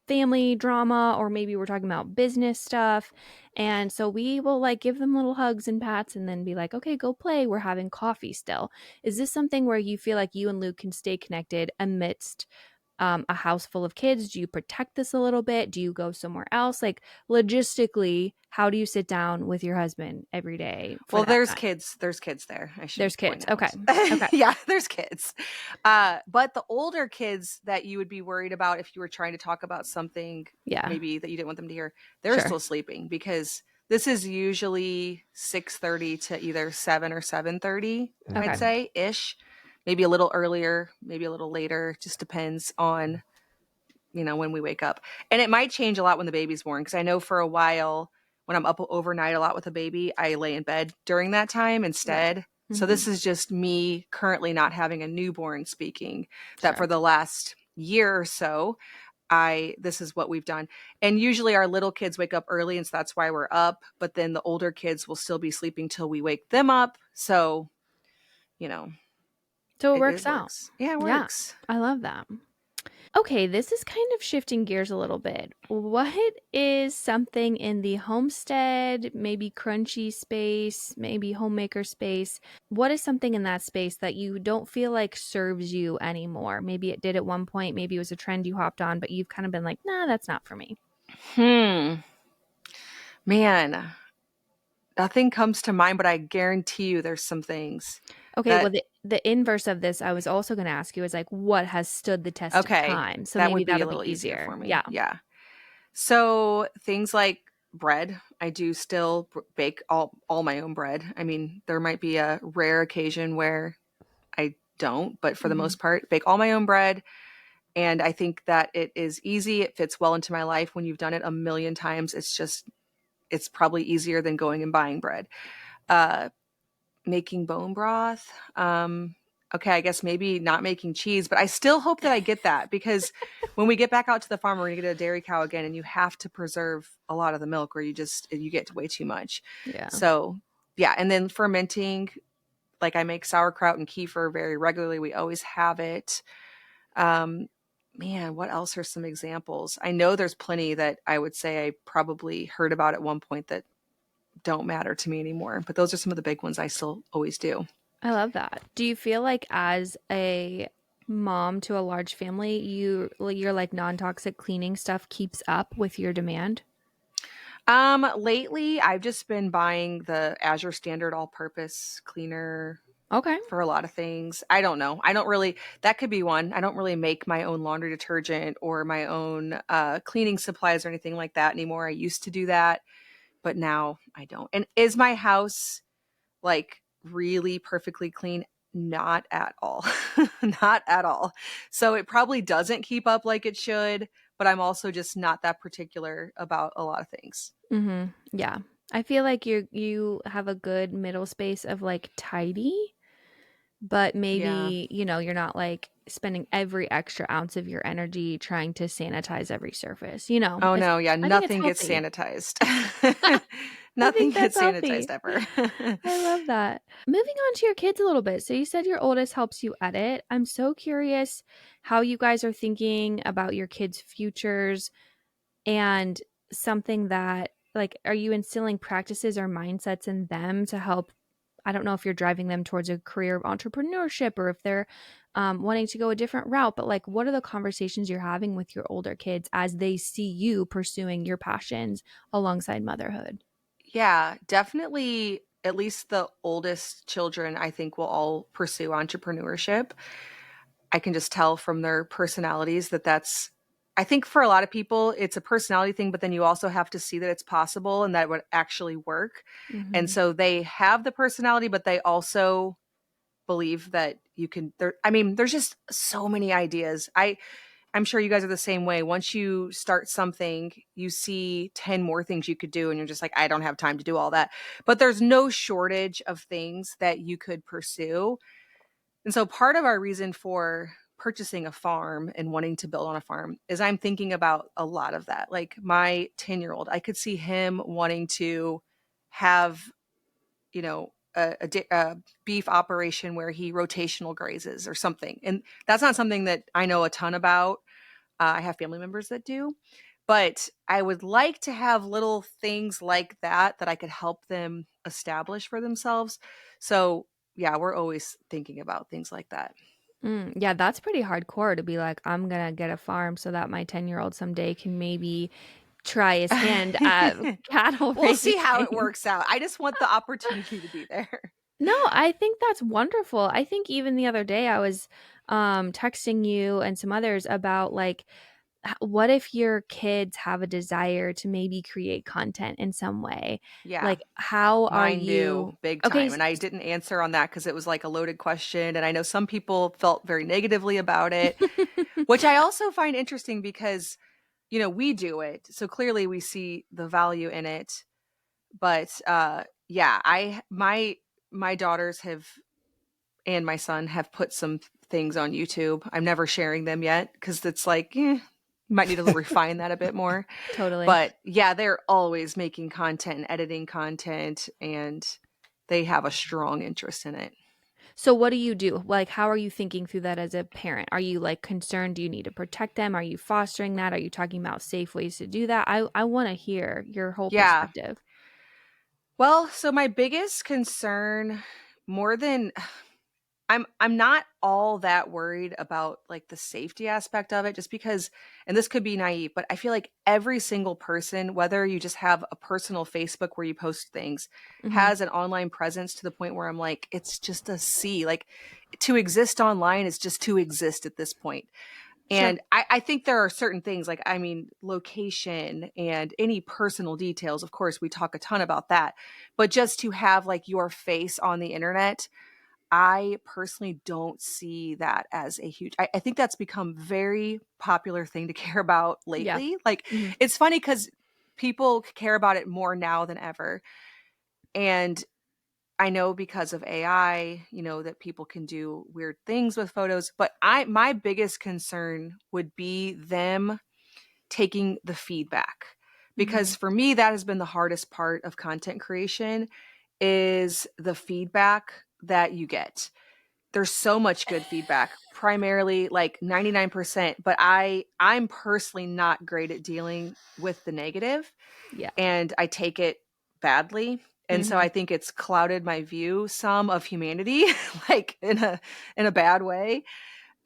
family drama or maybe we're talking about business stuff, and so we will like give them little hugs and pats and then be like, okay, go play, we're having coffee still. Is this something where you feel like you and Luke can stay connected amidst a house full of kids? Do you protect this a little bit? Do you go somewhere else? Like logistically, how do you sit down with your husband every day for Well, that there's time? kids. There's kids there. I should There's point kids. Okay. out. Okay. Yeah, there's kids. But the older kids that you would be worried about if you were trying to talk about something Yeah. maybe that you didn't want them to hear, they're Sure. still sleeping because this is usually 6:30 to either 7 or 7:30, I'd Okay. Mhm. say ish. Maybe a little earlier, maybe a little later. Just depends on when we wake up. And it might change a lot when the baby's born, because I know for a while when I'm up overnight a lot with a baby, I lay in bed during that time Right. instead. So Mm-hmm. this is just me currently not having a newborn speaking, that Sure. for the last year or so, this is what we've done. And usually our little kids wake up early, and so that's why we're up, but then the older kids will still be sleeping till we wake them up. So, you know, So it it works out. works. Yeah, it Yeah. works. I love that. Okay, this is kind of shifting gears a little bit. What is something in the homestead, maybe crunchy space, maybe homemaker space? What is something in that space that you don't feel like serves you anymore? Maybe it did at one point, maybe it was a trend you hopped on, but you've kind of been like, nah, that's not for me. Man, nothing comes to mind, but I guarantee you there's some things Okay, well, that the inverse of this, I was also going to ask you is like, what has stood the test of okay, time? So that maybe would be a that'll be little easier for easier. me. Yeah. Yeah. So things like bread, I do still bake all my own bread. I mean, there might be a rare occasion where I don't, but for the Hmm. most part, bake all my own bread. And I think that it is easy. It fits well into my life. When you've done it a million times, it's probably easier than going and buying bread. Uh, Making bone broth. Okay, I guess maybe not making cheese, but I still hope that I get that, because when we get back out to the farm, we're gonna get a dairy cow again, and you have to preserve a lot of the milk, or you get way too much. Yeah. So yeah, and then fermenting, like I make sauerkraut and kefir very regularly. We always have it. Um, Man, what else are some examples? I know there's plenty that I would say I probably heard about at one point that don't matter to me anymore, but those are some of the big ones I still always do. I love that. Do you feel like as a mom to a large family, your like non-toxic cleaning stuff keeps up with your demand? Lately I've just been buying the Azure Standard all-purpose cleaner Okay. for a lot of things. I don't know. I don't really, that could be one. I don't really make my own laundry detergent or my own cleaning supplies or anything like that anymore. I used to do that, but now I don't. And is my house like really perfectly clean? Not at all. Not at all. So it probably doesn't keep up like it should, but I'm also just not that particular about a lot of things. Mhm. Yeah. I feel like you have a good middle space of like tidy, but Yeah. maybe, you're not like spending every extra ounce of your energy trying to sanitize every surface. Oh no, yeah, I think it's nothing gets healthy. sanitized. I Nothing think that's gets healthy. sanitized ever. I love that. Moving on to your kids a little bit. So you said your oldest helps you edit. I'm so curious how you guys are thinking about your kids' futures and something that like are you instilling practices or mindsets in them to help. I don't know if you're driving them towards a career of entrepreneurship or if they're wanting to go a different route, but like what are the conversations you're having with your older kids as they see you pursuing your passions alongside motherhood? Yeah, definitely. At least the oldest children, I think, will all pursue entrepreneurship. I can just tell from their personalities I think for a lot of people, it's a personality thing, but then you also have to see that it's possible and that it would actually work. And Hmm. so they have the personality, but they also believe that you can, I mean, there's just so many ideas. I'm sure you guys are the same way. Once you start something, you see 10 more things you could do, and you're just like, I don't have time to do all that. But there's no shortage of things that you could pursue. And so part of our reason for purchasing a farm and wanting to build on a farm is I'm thinking about a lot of that. Like my 10-year-old, I could see him wanting to have, a beef operation where he rotational grazes or something. And that's not something that I know a ton about. I have family members that do, but I would like to have little things like that I could help them establish for themselves. So, yeah, we're always thinking about things like that. Yeah, that's pretty hardcore to be like, I'm gonna get a farm so that my 10-year-old someday can maybe try his hand at cattle We'll see how it raising. works out. I just want the opportunity to be there. No, I think that's wonderful. I think even the other day I was texting you and some others about like what if your kids have a desire to maybe create content in some way? Yeah. Like how are Mine you do big Okay, time. And I didn't answer on that because it was like a loaded question. And I know some people felt very negatively about it, which I also find interesting because, we do it. So clearly we see the value in it. But yeah, my daughters have and my son have put some things on YouTube. I'm never sharing them yet because it's like, might need to refine that a bit more. totally. But yeah, they're always making content and editing content, and they have a strong interest in it. So what do you do? Like how are you thinking through that as a parent? Are you like concerned? Do you need to protect them? Are you fostering that? Are you talking about safe ways to do that? I want to hear your whole Yeah. perspective. Well, so my biggest concern more than I'm not all that worried about like the safety aspect of it just because and this could be naive, but I feel like every single person, whether you just have a personal Facebook where you post things, Mhm. has an online presence to the point where I'm like, it's just a sea. Like to exist online is just to exist at this point. Sure. And I think there are certain things like, I mean, location and any personal details. Of course, we talk a ton about that. But just to have like your face on the internet, I personally don't see that as a huge I think that's become very popular thing to care about Yeah. lately. Like Mhm. it's funny because people care about it more now than ever. And I know because of AI, that people can do weird things with photos, but my biggest concern would be them taking the feedback. Because Mhm. for me, that has been the hardest part of content creation is the feedback that you get. There's so much good feedback, primarily like 99%, but I'm personally not great at dealing with the negative Yeah. and I take it badly. And so I Mhm. think it's clouded my view some of humanity like in a bad way.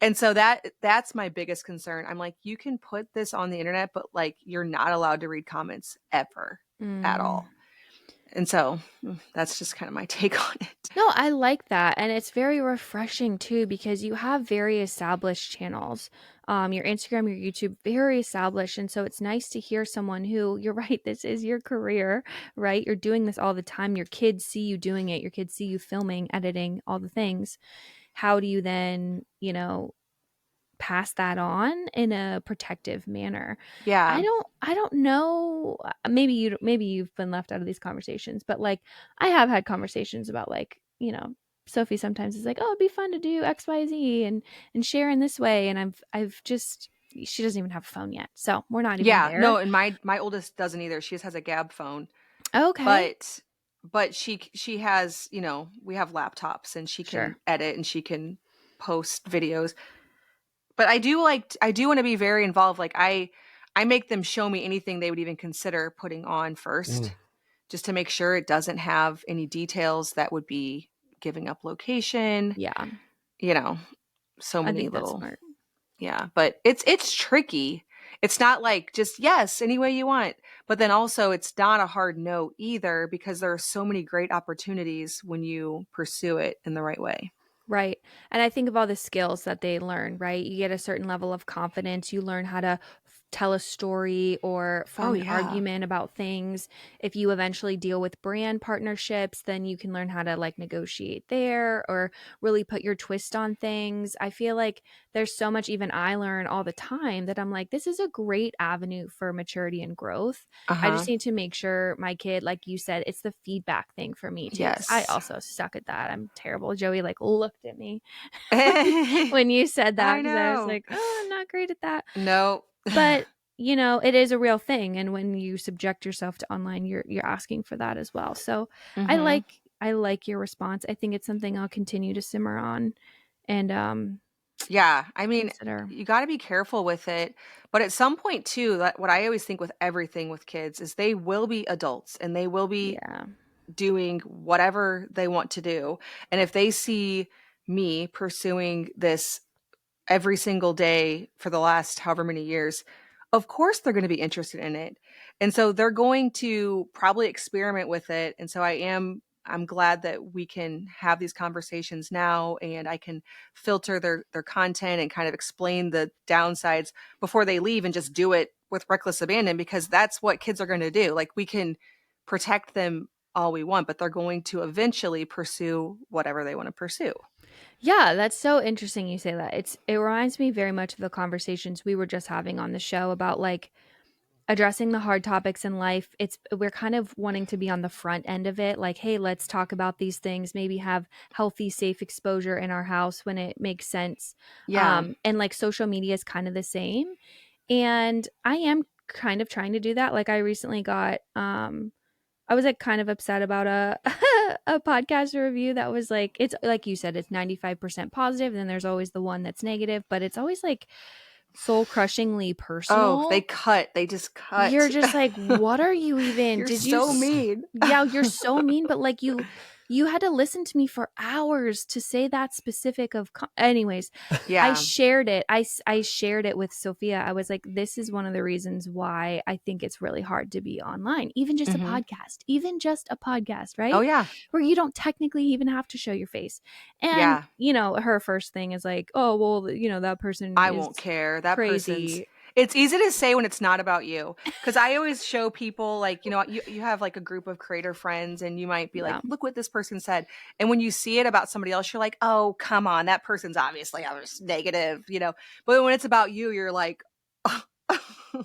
And so that's my biggest concern. I'm like, you can put this on the internet, but like you're not allowed to read comments ever at Mm. all. And so that's just kind of my take on it. No, I like that. And it's very refreshing too because you have very established channels. Your Instagram, your YouTube, very established. And so it's nice to hear someone who, you're right, this is your career, right? You're doing this all the time. Your kids see you doing it. Your kids see you filming, editing, all the things. How do you then, pass that on in a protective manner? Yeah. I don't know, maybe you've been left out of these conversations, but like I have had conversations about like, Sophie sometimes is like, "Oh, it'd be fun to do XYZ and share in this way." And I've just she doesn't even have a phone yet. So, we're not even Yeah. there. No, and my oldest doesn't either. She just has a Gab phone. Okay. But she has, we have laptops and she can Sure. edit and she can post videos. But I do want to be very involved. Like I make them show me anything they would even consider putting on Mm. first, just to make sure it doesn't have any details that would be giving up location, Yeah. you know, so I many think that's little smart. yeah, but it's tricky. It's not like just yes, any way you want. But then also it's not a hard no either because there are so many great opportunities when you pursue it in the right way. Right. And I think of all the skills that they learn, right? You get a certain level of confidence. You learn how to tell a story or Oh form an yeah. argument about things. If you eventually deal with brand partnerships, then you can learn how to like negotiate there or really put your twist on things. I feel like there's so much even I learn all the time that I'm like, this is a great avenue for maturity and growth. I Uh-huh. just need to make sure my kid, like you said, it's the feedback thing for me too. Cause I Yes. also suck at that. I'm terrible. Joey like looked at me I when you said that because I was know. like, oh, I'm not great at that. No. But it is a real thing. And when you subject yourself to online, you're asking for that as well. So I Mhm. like I like your response. I think it's something I'll continue to simmer on and Yeah, I mean, consider. you got to be careful with it, but at some point too, that what I always think with everything with kids is they will be adults and they will be Yeah. doing whatever they want to do. And if they see me pursuing this every single day for the last however many years, of course they're going to be interested in it. And so they're going to probably experiment with it. And so I'm glad that we can have these conversations now, and I can filter their content and kind of explain the downsides before they leave and just do it with reckless abandon, because that's what kids are going to do. Like, we can protect them all we want, but they're going to eventually pursue whatever they want to pursue. Yeah, that's so interesting you say that. It reminds me very much of the conversations we were just having on the show about like addressing the hard topics in life. We're kind of wanting to be on the front end of it, like, hey, let's talk about these things, maybe have healthy, safe exposure in our house when it makes sense. Yeah. And like social media is kind of the same. And I am kind of trying to do that. Like I recently got I was like kind of upset about a a podcast review that was like, it's like you said, it's 95% positive, and then there's always the one that's negative, but it's always like soul crushingly Oh, personal. they just You're cut. just like, what are you even, You're did you so mean. yeah, you're so mean, but like you had to listen to me for hours to say that specific of anyways. I Yeah. shared it. I shared it with Sophia. I was like, this is one of the reasons why I think it's really hard to be online, even just a Mm-hmm. podcast, even just a podcast, Oh, right? yeah. Where you don't technically even have to show your face. And, Yeah. you know, her first thing is like, oh, well, you know, that person I is won't care. That person's, crazy. it's easy to say when it's not about you. Because I always show people, like, you have like a group of creator friends, and you might be like, Yeah. look what this person said. And when you see it about somebody else, you're like, oh, come on, that person's obviously negative, But when it's about you, you're like,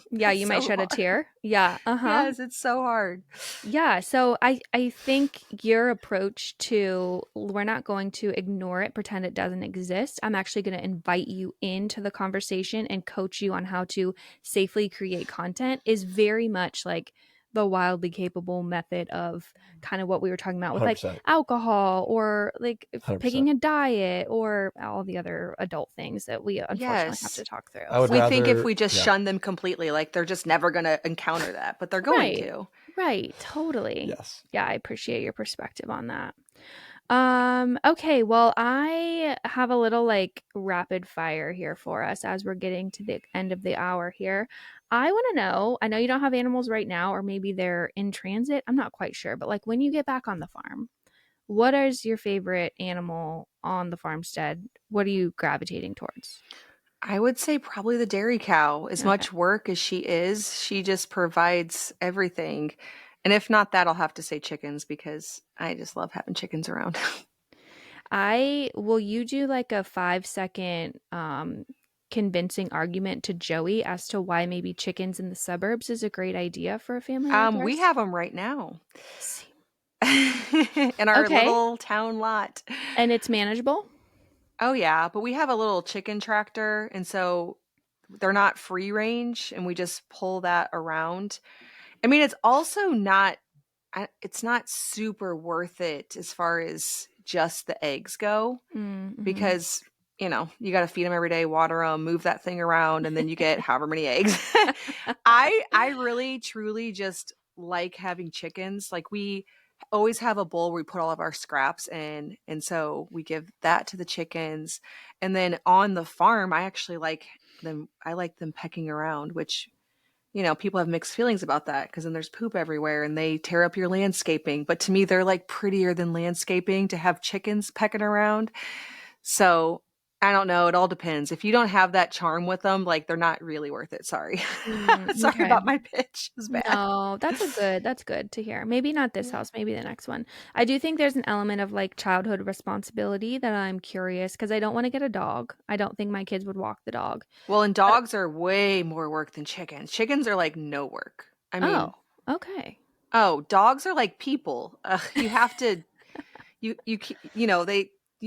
Yeah, it's you might so shed a hard. tear. Yeah. Uh-huh. Yes, it's so hard. Yeah, so I think your approach to we're not going to ignore it, pretend it doesn't exist. I'm actually going to invite you into the conversation and coach you on how to safely create content is very much like the wildly capable method of kind of what we were talking about with like 100%. alcohol or like picking 100%. a diet or all the other adult things that we unfortunately have Yes. to talk through. I would We So, think if rather, we just yeah, shun them completely, like they're just never going to encounter that, but they're going right. to. Right, totally. yes. Yeah, I appreciate your perspective on that. Okay, well, I have a little like rapid fire here for us as we're getting to the end of the hour here. I want to know, I know you don't have animals right now, or maybe they're in transit. I'm not quite sure, but like when you get back on the farm, what is your favorite animal on the farmstead? What are you gravitating towards? I would say probably the dairy cow. As Okay. much work as she is, she just provides everything. And if not that, I'll have to say chickens, because I just love having chickens around. Will you do like a 5 second convincing argument to Joey as to why maybe chickens in the suburbs is a great idea for a family like We ours? have them right now See. in our Okay. little town lot. And it's manageable? Oh, yeah. But we have a little chicken tractor. And so they're not free range, and we just pull that around. I mean, it's also not, it's not super worth it as far as just the eggs go, Mm-hmm. because you got to feed them every day, water them, move that thing around, and then you get however many eggs. I really truly just like having chickens. Like, we always have a bowl where we put all of our scraps in, and so we give that to the chickens. And then on the farm, I like them pecking around, which people have mixed feelings about that, because then there's poop everywhere and they tear up your landscaping. But to me, they're like prettier than landscaping to have chickens pecking around. So I don't know. It all depends. If you don't have that charm with them, like, they're not really worth it. Sorry. Sorry Okay. about my pitch. It was bad. No, that's good to hear. Maybe not this Yeah. house, maybe the next one. I do think there's an element of like childhood responsibility that I'm curious because I don't want to get a dog. I don't think my kids would walk the dog. Well, and But dogs are way more work than chickens. Chickens are like no work. I oh, mean, okay. oh, dogs are like people. You have to,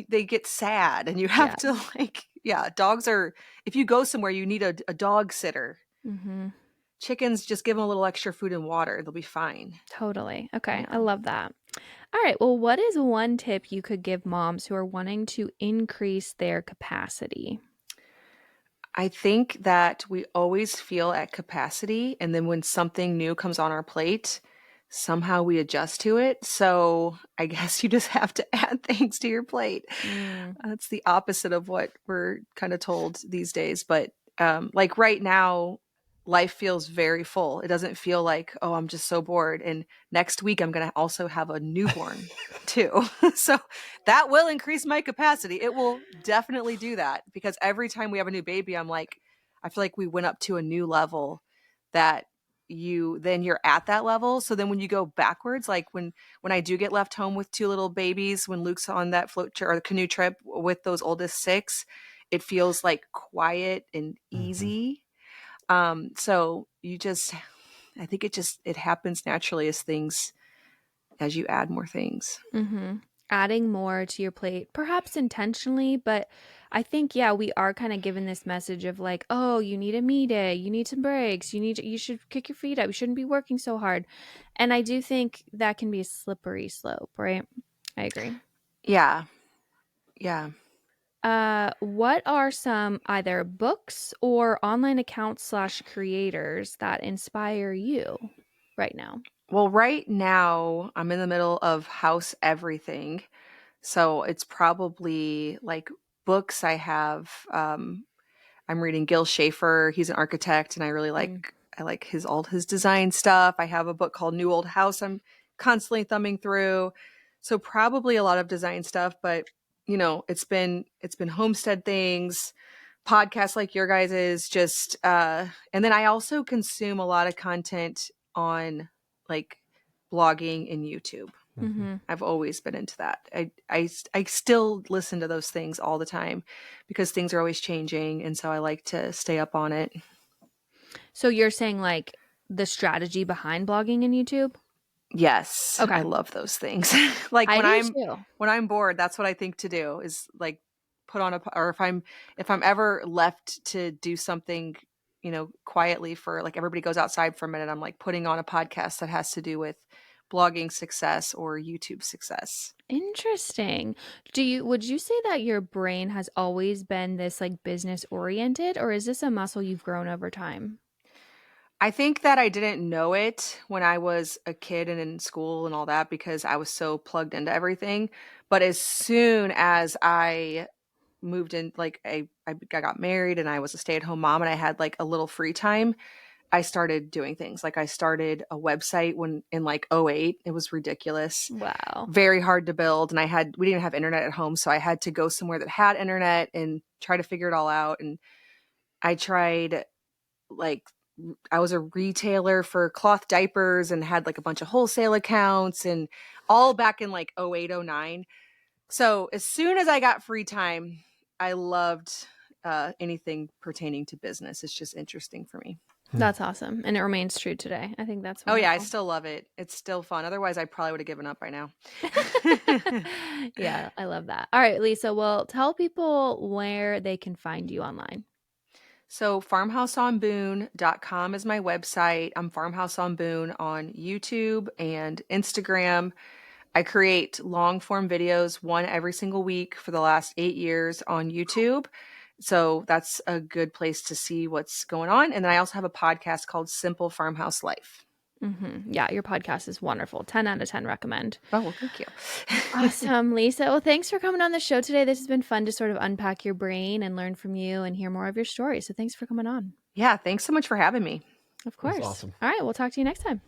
they get sad, and you have Yeah. to, like, yeah, dogs are, if you go somewhere, you need a dog sitter. Mm-hmm. Chickens, just give them a little extra food and water. They'll be fine. Totally. Okay. I Yeah. love that. All right. Well, what is one tip you could give moms who are wanting to increase their capacity? I think that we always feel at capacity, and then when something new comes on our plate, somehow we adjust to it. So I guess you just have to add things to your plate. That's the opposite of what we're kind of told these days. But like right now, life feels very full. It doesn't feel like, oh, I'm just so bored. And next week, I'm going to also have a newborn too. So that will increase my capacity. It will definitely do that, because every time we have a new baby, I'm like, I feel like we went up to a new level that you're at that level. So then when you go backwards, like when I do get left home with two little babies, when Luke's on that float trip or the canoe trip with those oldest six, it feels like quiet and easy. So I think it happens naturally as you add more things. Adding more to your plate, perhaps intentionally, but I think, yeah, we are kind of given this message of like, oh, you need a me day, you need some breaks, you should kick your feet up, you shouldn't be working so hard. And I do think that can be a slippery slope, right? I agree. Yeah. What are some either books or online accounts / creators that inspire you right now? Well, right now I'm in the middle of house everything. So it's probably like books I have. I'm reading Gil Schaefer. He's an architect, and I like his design stuff. I have a book called New Old House I'm constantly thumbing through. So probably a lot of design stuff, but it's been homestead things, podcasts like your guys' is just and then I also consume a lot of content on like blogging and YouTube. I've always been into that. I still listen to those things all the time because things are always changing, and so I like to stay up on it. So you're saying like the strategy behind blogging and YouTube? Yes. Okay. I love those things. Like I do too. when I'm bored, that's what I think to do is like put on or if I'm ever left to do something, quietly for like everybody goes outside for a minute, I'm like putting on a podcast that has to do with blogging success or YouTube success. Interesting. Would you say that your brain has always been this like business oriented, or is this a muscle you've grown over time? I think that I didn't know it when I was a kid and in school and all that because I was so plugged into everything. But as soon as I moved in, like I got married and I was a stay-at-home mom and I had like a little free time, I started doing things. Like I started a website when in like '08. It was ridiculous. Wow. Very hard to build. And we didn't have internet at home. So I had to go somewhere that had internet and try to figure it all out. And I tried like I was a retailer for cloth diapers and had like a bunch of wholesale accounts and all back in like '08, '09. So as soon as I got free time, I loved anything pertaining to business. It's just interesting for me. That's awesome. And it remains true today. I think that's wonderful. Oh yeah, I wonderful. still love it. It's still fun. Otherwise, I probably would have given up by now. Yeah, I love that. All right, Lisa, well, tell people where they can find you online. So farmhouseonboone.com is my website. I'm Farmhouse on Boone on YouTube and Instagram. I create long form videos, one every single week for the last 8 years on YouTube. So that's a good place to see what's going on. And then I also have a podcast called Simple Farmhouse Life. Yeah, your podcast is wonderful. 10 out of 10 recommend. Oh, well, thank you. Awesome, Lisa. Well, thanks for coming on the show today. This has been fun to sort of unpack your brain and learn from you and hear more of your story. So thanks for coming on. Yeah, thanks so much for having me. Of course. That's awesome. All right, we'll talk to you next time.